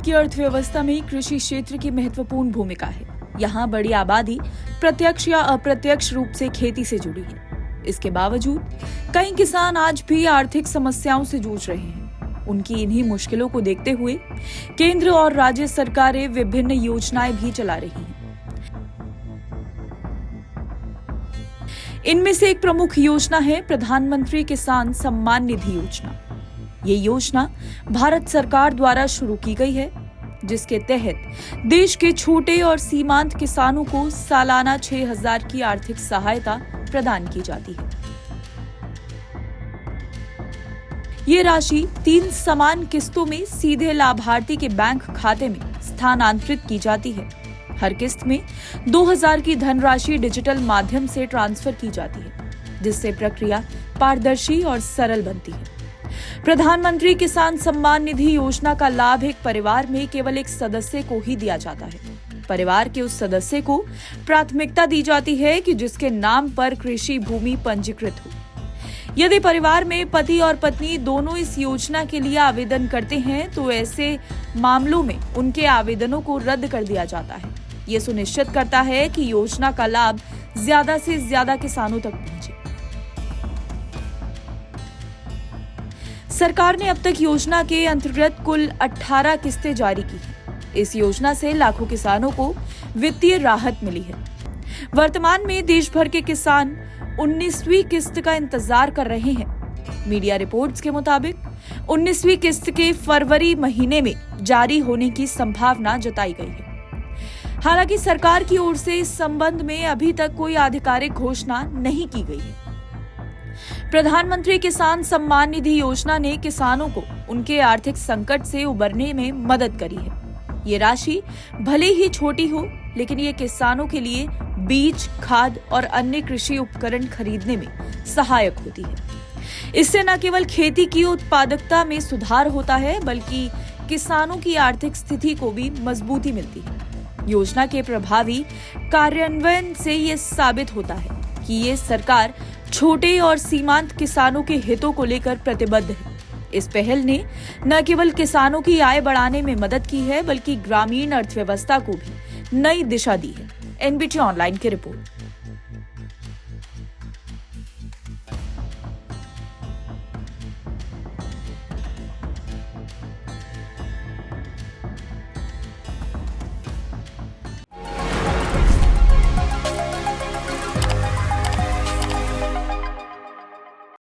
की अर्थव्यवस्था में कृषि क्षेत्र की महत्वपूर्ण भूमिका है। यहाँ बड़ी आबादी प्रत्यक्ष या अप्रत्यक्ष रूप से खेती से जुड़ी है। इसके बावजूद कई किसान आज भी आर्थिक समस्याओं से जूझ रहे हैं। उनकी इन्हीं मुश्किलों को देखते हुए केंद्र और राज्य सरकारें विभिन्न योजनाएं भी चला रही हैं। इनमें से एक प्रमुख योजना है प्रधानमंत्री किसान सम्मान निधि योजना। ये योजना भारत सरकार द्वारा शुरू की गई है, जिसके तहत देश के छोटे और सीमांत किसानों को सालाना 6,000 की आर्थिक सहायता प्रदान की जाती है। ये राशि 3 समान किस्तों में सीधे लाभार्थी के बैंक खाते में स्थानांतरित की जाती है। हर किस्त में 2,000 की धनराशि डिजिटल माध्यम से ट्रांसफर की जाती है, जिससे प्रक्रिया पारदर्शी और सरल बनती है। प्रधानमंत्री किसान सम्मान निधि योजना का लाभ एक परिवार में केवल एक सदस्य को ही दिया जाता है। परिवार के उस सदस्य को प्राथमिकता दी जाती है कि जिसके नाम पर कृषि भूमि पंजीकृत हो। यदि परिवार में पति और पत्नी दोनों इस योजना के लिए आवेदन करते हैं तो ऐसे मामलों में उनके आवेदनों को रद्द कर दिया जाता है। ये सुनिश्चित करता है कि योजना का लाभ ज्यादा से ज्यादा किसानों तक पहुंचे। सरकार ने अब तक योजना के अंतर्गत कुल 18 किस्तें जारी की हैं। इस योजना से लाखों किसानों को वित्तीय राहत मिली है। वर्तमान में देश भर के किसान 19वीं किस्त का इंतजार कर रहे हैं। मीडिया रिपोर्ट्स के मुताबिक 19वीं किस्त के फरवरी महीने में जारी होने की संभावना जताई गई है। हालांकि सरकार की ओर से इस संबंध में अभी तक कोई आधिकारिक घोषणा नहीं की गई है। प्रधानमंत्री किसान सम्मान निधि योजना ने किसानों को उनके आर्थिक संकट से उबरने में मदद करी है। ये राशि भले ही छोटी हो, लेकिन ये किसानों के लिए बीज, खाद और अन्य कृषि उपकरण खरीदने में सहायक होती है। इससे न केवल खेती की उत्पादकता में सुधार होता है, बल्कि किसानों की आर्थिक स्थिति को भी मजबूती मिलती है। योजना के प्रभावी कार्यान्वयन से ये साबित होता है कि ये सरकार छोटे और सीमांत किसानों के हितों को लेकर प्रतिबद्ध है। इस पहल ने न केवल किसानों की आय बढ़ाने में मदद की है, बल्कि ग्रामीण अर्थव्यवस्था को भी नई दिशा दी है। एनबीटी ऑनलाइन की रिपोर्ट।